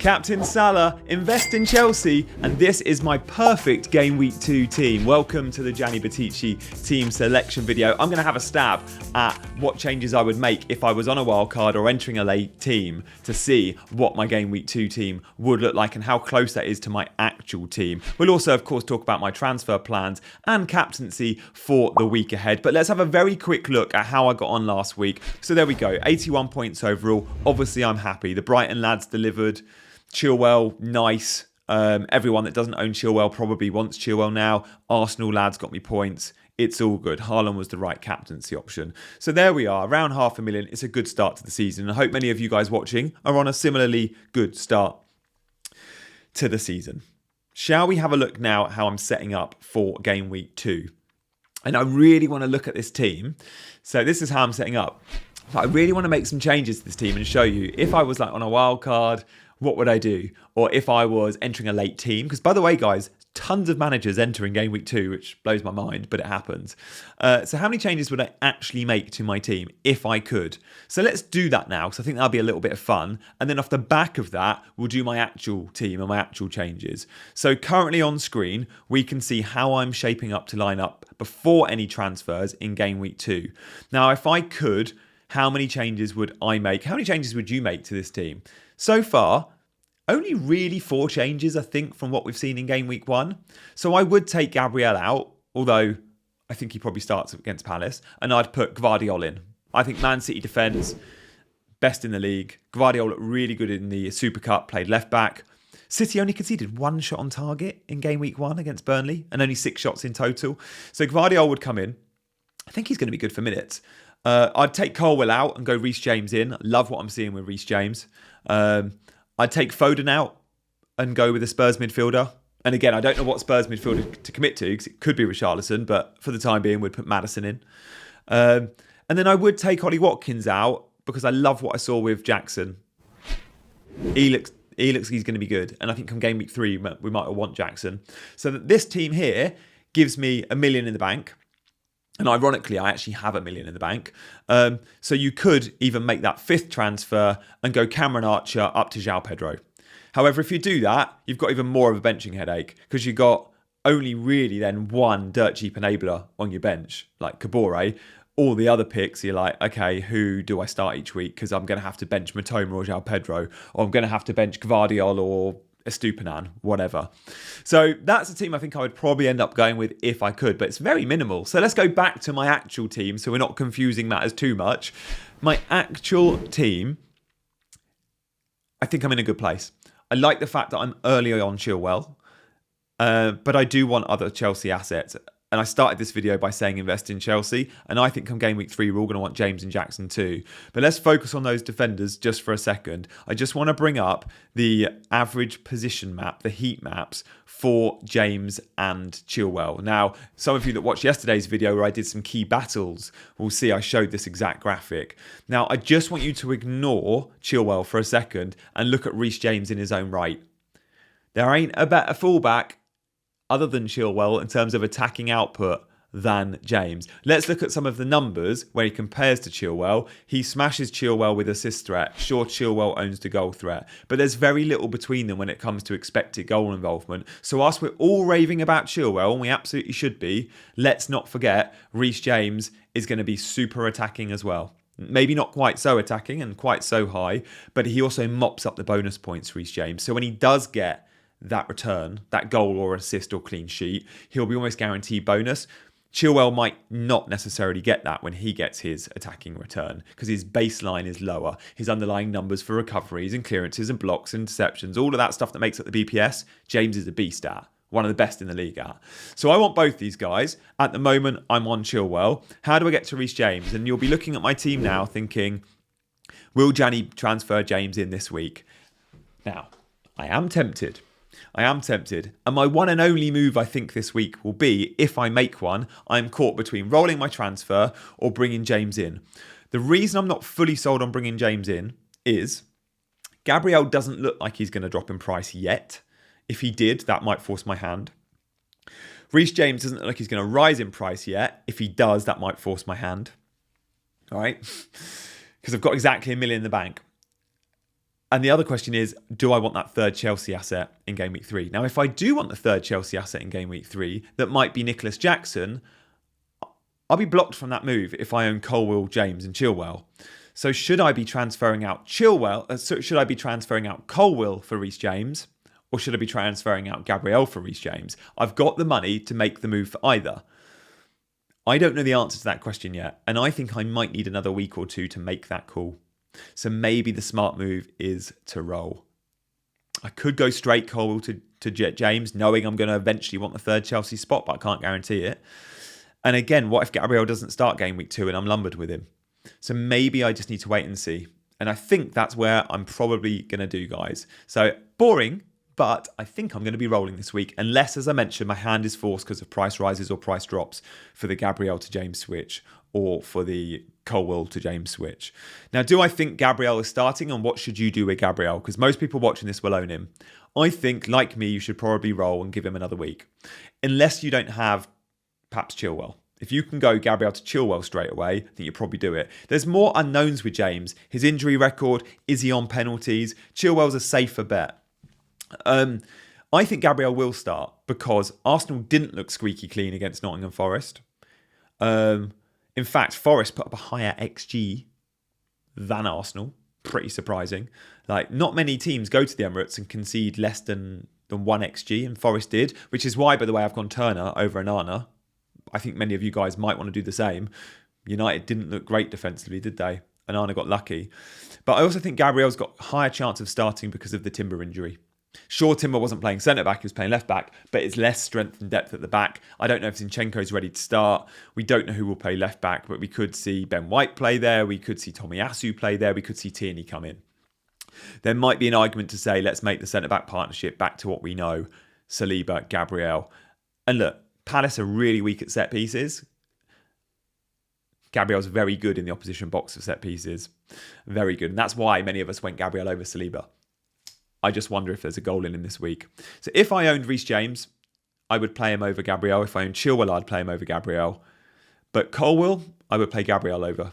Captain Salah, invest in Chelsea, and this is my perfect Game Week 2 team. Welcome to the Gianni team selection video. I'm going to have a stab at what changes I would make if I was on a wildcard or entering a late team to see what my Game Week 2 team would look like and how close that is to my actual team. We'll also, of course, talk about my transfer plans and captaincy for the week ahead. But let's have a very quick look at how I got on last week. So there we go, 81 points overall. Obviously, I'm happy. The Brighton lads delivered. Chilwell, nice. Everyone that doesn't own Chilwell probably wants Chilwell now. Arsenal lads got me points. It's all good. Haaland was the right captaincy option. So there we are, around 500,000. It's a good start to the season. I hope many of you guys watching are on a similarly good start to the season. Shall we have a look now at how I'm setting up for Game Week 2? And I really want to look at this team. So this is how I'm setting up. I really want to make some changes to this team and show you if I was like on a wild card, what would I do? Or if I was entering a late team, because by the way, guys, tons of managers entering Game Week 2, which blows my mind, but it happens. So how many changes would I actually make to my team if I could? So let's do that now, because I think that'll be a little bit of fun. And then off the back of that, we'll do my actual team and my actual changes. So currently on screen, we can see how I'm shaping up to line up before any transfers in Game Week 2. Now, if I could, how many changes would I make? How many changes would you make to this team? So far, only really 4 changes, I think, from what we've seen in Game Week 1. So I would take Gabriel out, although I think he probably starts against Palace, and I'd put Gvardiol in. I think Man City defence, best in the league. Gvardiol looked really good in the Super Cup, played left back. City only conceded 1 shot on target in Game Week 1 against Burnley, and only 6 shots in total. So Gvardiol would come in. I think he's going to be good for minutes. I'd take Colwill out and go Reece James in. Love what I'm seeing with Reece James. I'd take Foden out and go with a Spurs midfielder. And again, I don't know what Spurs midfielder to commit to because it could be Richarlison, but for the time being, we'd put Maddison in. And then I would take Ollie Watkins out because I love what I saw with Jackson. He looks he's going to be good. And I think come Game Week 3, we might want Jackson. So that this team here gives me $1 million in the bank. And ironically, I actually have $1 million in the bank. So you could even make that 5th transfer and go Cameron Archer up to João Pedro. However, if you do that, you've got even more of a benching headache because you've got only really then one dirt cheap enabler on your bench, like Kabore. All the other picks, you're like, okay, who do I start each week? Because I'm going to have to bench Matoma or João Pedro, or I'm going to have to bench Gvardiol or Estupinan, whatever. So that's a team I think I would probably end up going with if I could, but it's very minimal. So let's go back to my actual team so we're not confusing matters too much. My actual team, I think I'm in a good place. I like the fact that I'm early on Chilwell, but I do want other Chelsea assets. And I started this video by saying invest in Chelsea. And I think come Game Week 3, we're all going to want James and Jackson too. But let's focus on those defenders just for a second. I just want to bring up the average position map, the heat maps for James and Chilwell. Now, some of you that watched yesterday's video where I did some key battles will see I showed this exact graphic. Now, I just want you to ignore Chilwell for a second and look at Reece James in his own right. There ain't a better fullback other than Chilwell in terms of attacking output than James. Let's look at some of the numbers where he compares to Chilwell. He smashes Chilwell with assist threat. Sure, Chilwell owns the goal threat, but there's very little between them when it comes to expected goal involvement. So whilst we're all raving about Chilwell, and we absolutely should be, let's not forget Reece James is going to be super attacking as well. Maybe not quite so attacking and quite so high, but he also mops up the bonus points, Reece James. So when he does get that return, that goal or assist or clean sheet, he'll be almost guaranteed bonus. Chilwell might not necessarily get that when he gets his attacking return because his baseline is lower. His underlying numbers for recoveries and clearances and blocks and interceptions, all of that stuff that makes up the BPS, James is a beast at. One of the best in the league at. So I want both these guys. At the moment, I'm on Chilwell. How do I get to Reece James? And you'll be looking at my team now thinking, will Gianni transfer James in this week? Now, I am tempted. And my one and only move I think this week will be, if I make one, I'm caught between rolling my transfer or bringing James in. The reason I'm not fully sold on bringing James in is Gabriel doesn't look like he's going to drop in price yet. If he did, that might force my hand. Reece James doesn't look like he's going to rise in price yet. If he does, that might force my hand. All right? Because I've got exactly $1 million in the bank. And the other question is, do I want that third Chelsea asset in game week 3? Now, if I do want the third Chelsea asset in game week 3, that might be Nicholas Jackson, I'll be blocked from that move if I own Colwill, James and Chilwell. So should I be transferring out should I be transferring out Colwill for Reece James? Or should I be transferring out Gabriel for Reece James? I've got the money to make the move for either. I don't know the answer to that question yet. And I think I might need another week or two to make that call. So maybe the smart move is to roll. I could go straight Colwill to James, knowing I'm going to eventually want the third Chelsea spot, but I can't guarantee it. And again, what if Gabriel doesn't start game week 2 and I'm lumbered with him? So maybe I just need to wait and see. And I think that's where I'm probably going to do, guys. So boring, but I think I'm going to be rolling this week, unless, as I mentioned, my hand is forced because of price rises or price drops for the Gabriel to James switch or for the Colwill to James switch. Now, do I think Gabriel is starting, and what should you do with Gabriel? Because most people watching this will own him. I think, like me, you should probably roll and give him another week. Unless you don't have perhaps Chilwell. If you can go Gabriel to Chilwell straight away, I think you probably do it. There's more unknowns with James. His injury record, is he on penalties? Chilwell's a safer bet. I think Gabriel will start because Arsenal didn't look squeaky clean against Nottingham Forest. In fact, Forest put up a higher XG than Arsenal. Pretty surprising. Like, not many teams go to the Emirates and concede less than 1 XG, and Forest did, which is why, by the way, I've gone Turner over Onana. I think many of you guys might want to do the same. United didn't look great defensively, did they? Onana got lucky. But I also think Gabriel's got a higher chance of starting because of the Timber injury. Sure, Timber wasn't playing centre-back, he was playing left-back, but it's less strength and depth at the back. I don't know if Zinchenko's ready to start. We don't know who will play left-back, but we could see Ben White play there. We could see Tomiyasu play there. We could see Tierney come in. There might be an argument to say, let's make the centre-back partnership back to what we know. Saliba, Gabriel. And look, Palace are really weak at set pieces. Gabriel's very good in the opposition box of set pieces. Very good. And that's why many of us went Gabriel over Saliba. I just wonder if there's a goal in him this week. So if I owned Reece James, I would play him over Gabriel. If I owned Chilwell, I'd play him over Gabriel. But Colwill, I would play Gabriel over.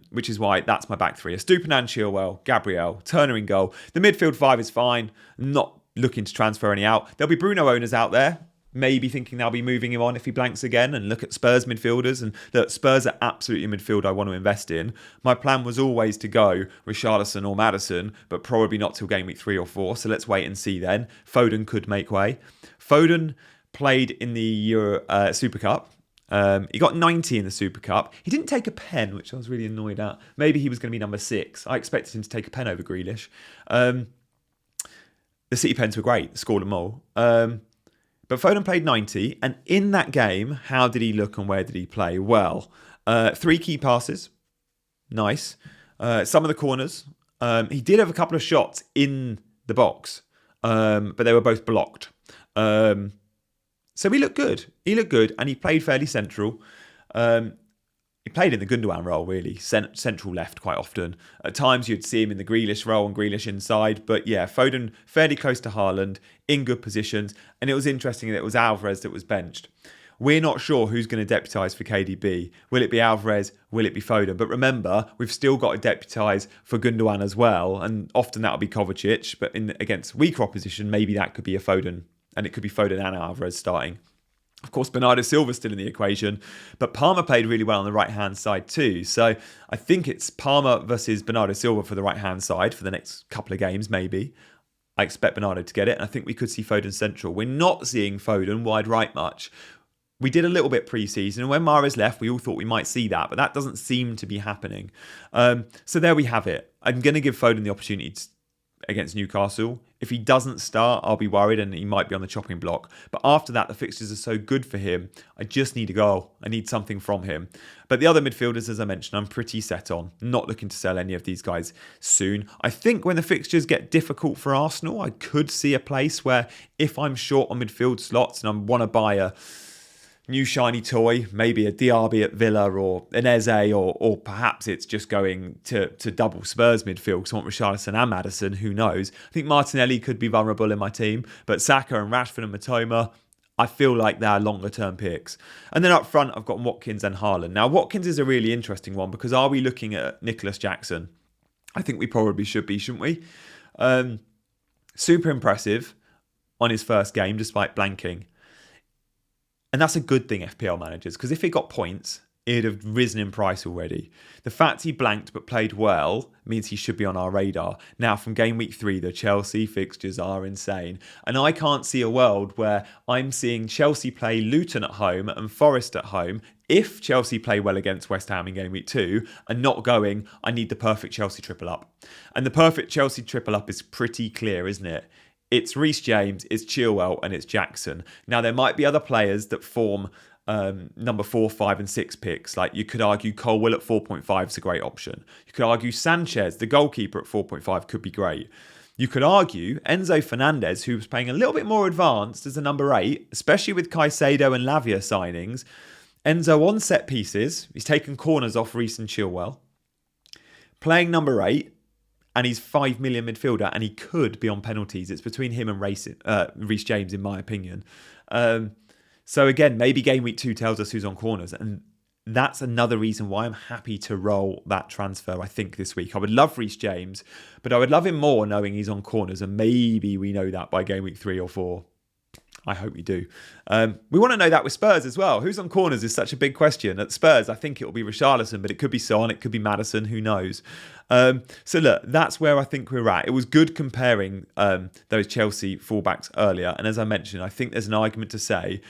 Which is why that's my back three. Estupiñán, Chilwell, Gabriel, Turner in goal. The midfield 5 is fine. Not looking to transfer any out. There'll be Bruno owners out there, maybe thinking they'll be moving him on if he blanks again, and look at Spurs midfielders. And look, Spurs are absolutely a midfield I want to invest in. My plan was always to go Richarlison or Maddison, but probably not till game week 3 or 4. So let's wait and see then. Foden could make way. Foden played in the Super Cup. He got 90 in the Super Cup. He didn't take a pen, which I was really annoyed at. Maybe he was going to be number 6. I expected him to take a pen over Grealish. The City pens were great. Scored them all. But Foden played 90, and in that game, how did he look and where did he play? Well, 3 key passes. Nice. Some of the corners. He did have a couple of shots in the box, but they were both blocked. So he looked good. He looked good, and he played fairly central. He played in the Gundogan role, really, central left quite often. At times, you'd see him in the Grealish role and Grealish inside. But yeah, Foden fairly close to Haaland, in good positions. And it was interesting that it was Alvarez that was benched. We're not sure who's going to deputise for KDB. Will it be Alvarez? Will it be Foden? But remember, we've still got to deputise for Gundogan as well. And often that'll be Kovacic. But against weaker opposition, maybe that could be a Foden. And it could be Foden and Alvarez starting. Of course, Bernardo Silva's still in the equation, but Palmer played really well on the right-hand side too. So I think it's Palmer versus Bernardo Silva for the right-hand side for the next couple of games, maybe. I expect Bernardo to get it, and I think we could see Foden central. We're not seeing Foden wide right much. We did a little bit pre-season, and when Mahrez left, we all thought we might see that, but that doesn't seem to be happening. So there we have it. I'm going to give Foden the opportunity against Newcastle. If he doesn't start, I'll be worried and he might be on the chopping block. But after that, the fixtures are so good for him. I just need a goal. I need something from him. But the other midfielders, as I mentioned, I'm pretty set on. Not looking to sell any of these guys soon. I think when the fixtures get difficult for Arsenal, I could see a place where if I'm short on midfield slots and I want to buy a new shiny toy, maybe a Diaby at Villa or an Eze, or perhaps it's just going to double Spurs midfield because I want Richarlison and Maddison, who knows. I think Martinelli could be vulnerable in my team, but Saka and Rashford and Matoma, I feel like they're longer term picks. And then up front, I've got Watkins and Haaland. Now, Watkins is a really interesting one because are we looking at Nicholas Jackson? I think we probably should be, shouldn't we? Super impressive on his first game, despite blanking. And that's a good thing, FPL managers, because if he got points, it'd have risen in price already. The fact he blanked but played well means he should be on our radar. Now, from game week 3, the Chelsea fixtures are insane. And I can't see a world where I'm seeing Chelsea play Luton at home and Forest at home, if Chelsea play well against West Ham in game week 2, and not going, I need the perfect Chelsea triple up. And the perfect Chelsea triple up is pretty clear, isn't it? It's Reece James, it's Chilwell, and it's Jackson. Now, there might be other players that form number 4, 5 and 6 picks. Like you could argue Colwill at 4.5 is a great option. You could argue Sanchez, the goalkeeper, at 4.5 could be great. You could argue Enzo Fernandez, who was playing a little bit more advanced as a number 8, especially with Caicedo and Lavia signings. Enzo on set pieces. He's taken corners off Reece and Chilwell. Playing number 8. And he's 5 million midfielder, and he could be on penalties. It's between him and Reece James, in my opinion. So again, maybe game week 2 tells us who's on corners, and that's another reason why I'm happy to roll that transfer, I think, this week. I would love Reece James, but I would love him more knowing he's on corners, and maybe we know that by game week 3 or 4. I hope we do. We want to know that with Spurs as well. Who's on corners is such a big question. At Spurs, I think it will be Richarlison, but it could be Son, it could be Maddison, who knows. So look, that's where I think we're at. It was good comparing those Chelsea fullbacks earlier. And as I mentioned, I think there's an argument to say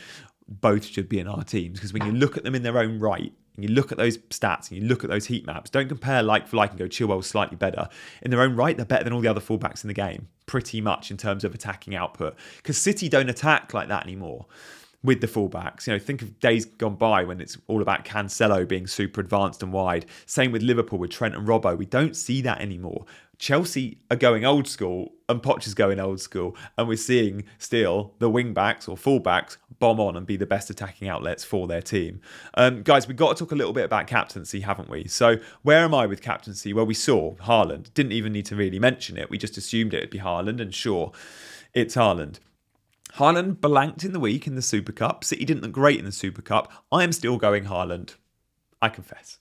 both should be in our teams, because when you look at them in their own right, and you look at those stats and you look at those heat maps, don't compare like for like and go Chilwell's slightly better. In their own right, they're better than all the other fullbacks in the game, pretty much in terms of attacking output. Because City don't attack like that anymore with the fullbacks. You know, think of days gone by when it's all about Cancelo being super advanced and wide. Same with Liverpool with Trent and Robbo. We don't see that anymore. Chelsea are going old school and Poch is going old school, and we're seeing still the wing backs or fullbacks bomb on and be the best attacking outlets for their team. Guys, we've got to talk a little bit about captaincy, haven't we? So where am I with captaincy? Well, we saw Haaland. Didn't even need to really mention it. We just assumed it'd be Haaland, and sure, it's Haaland. Haaland blanked in the week in the Super Cup. City didn't look great in the Super Cup. I am still going Haaland, I confess.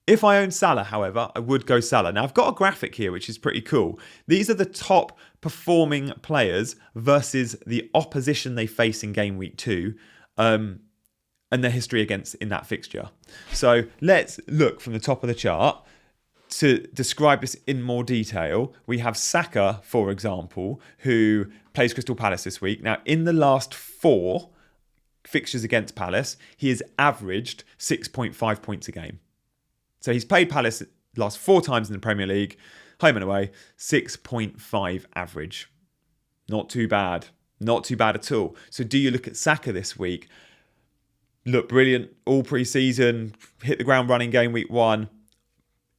If I own Salah, however, I would go Salah. Now, I've got a graphic here, which is pretty cool. These are the top performing players versus the opposition they face in game week 2 and their history against in that fixture. So let's look from the top of the chart. To describe this in more detail, we have Saka, for example, who plays Crystal Palace this week. Now, in the last 4 fixtures against Palace, he has averaged 6.5 points a game. So he's played Palace the last 4 times in the Premier League, home and away, 6.5 average. Not too bad. Not too bad at all. So do you look at Saka this week? Look brilliant all pre-season, hit the ground running game week 1.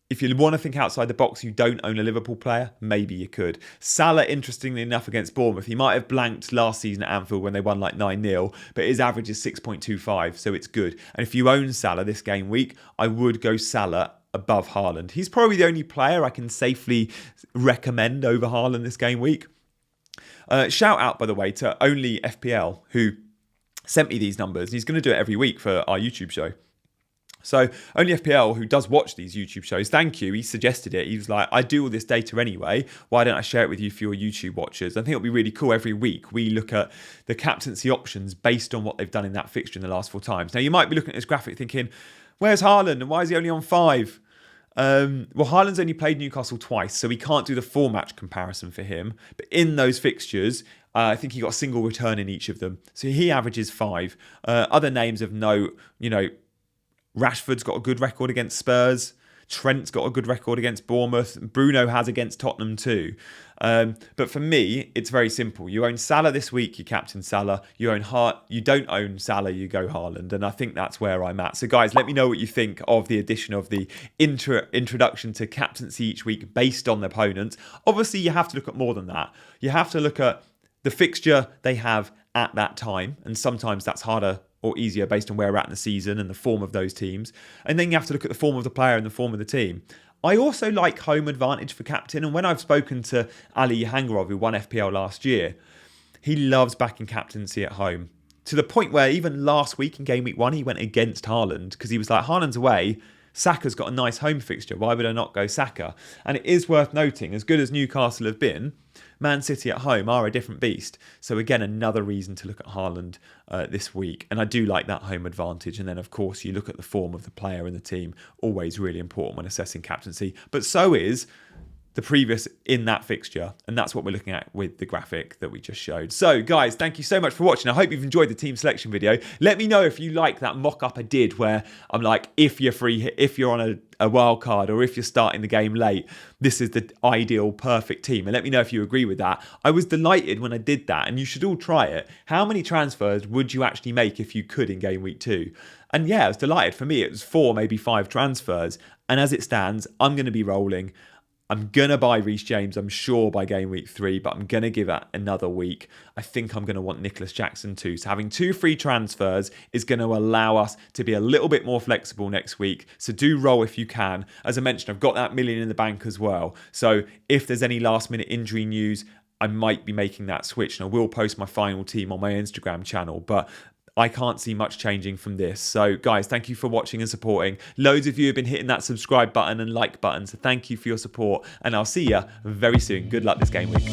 If you want to think outside the box, you don't own a Liverpool player, maybe you could. Salah, interestingly enough, against Bournemouth, he might have blanked last season at Anfield when they won like 9-0, but his average is 6.25, so it's good. And if you own Salah this game week, I would go Salah above Haaland. He's probably the only player I can safely recommend over Haaland this game week. Shout out, by the way, to Only FPL, who sent me these numbers. He's going to do it every week for our YouTube show. So Only FPL, who does watch these YouTube shows, thank you. He suggested it. He was like, I do all this data anyway. Why don't I share it with you for your YouTube watchers? I think it'll be really cool. Every week we look at the captaincy options based on what they've done in that fixture in the last 4 times. Now, you might be looking at this graphic thinking, where's Haaland and why is he only on 5? Well, Haaland's only played Newcastle twice, so we can't do the 4-match comparison for him. But in those fixtures, I think he got a single return in each of them. So he averages 5. Other names of note, you know, Rashford's got a good record against Spurs. Trent's got a good record against Bournemouth. Bruno has against Tottenham too. But for me, it's very simple. You own Salah this week, you captain Salah. You don't own Salah, you go Haaland. And I think that's where I'm at. So guys, let me know what you think of the addition of the introduction to captaincy each week based on the opponents. Obviously, you have to look at more than that. You have to look at the fixture they have at that time. And sometimes that's harder or easier based on where we're at in the season and the form of those teams. And then you have to look at the form of the player and the form of the team. I also like home advantage for captain. And when I've spoken to Ali Hangarov, who won FPL last year, he loves backing captaincy at home. To the point where even last week in game week 1, he went against Haaland because he was like, Haaland's away, Saka's got a nice home fixture. Why would I not go Saka? And it is worth noting, as good as Newcastle have been, Man City at home are a different beast. So again, another reason to look at Haaland this week. And I do like that home advantage. And then, of course, you look at the form of the player and the team. Always really important when assessing captaincy. But so is the previous in that fixture, and that's what we're looking at with the graphic that we just showed. So guys, thank you so much for watching. I hope you've enjoyed the team selection video. Let me know if you like that mock-up I did where I'm like, if you're free, if you're on a wild card, or if you're starting the game late, this is the ideal perfect team. And let me know if you agree with that. I was delighted when I did that, and you should all try it. How many transfers would you actually make if you could in game week 2? And yeah, I was delighted. For me, it was 4, maybe 5 transfers. And as it stands, I'm going to be rolling. I'm going to buy Reece James, I'm sure, by game week 3, but I'm going to give it another week. I think I'm going to want Nicholas Jackson too. So having 2 free transfers is going to allow us to be a little bit more flexible next week. So do roll if you can. As I mentioned, I've got that million in the bank as well. So if there's any last minute injury news, I might be making that switch. And I will post my final team on my Instagram channel. But I can't see much changing from this. So guys, thank you for watching and supporting. Loads of you have been hitting that subscribe button and like button. So thank you for your support, and I'll see you very soon. Good luck this game week.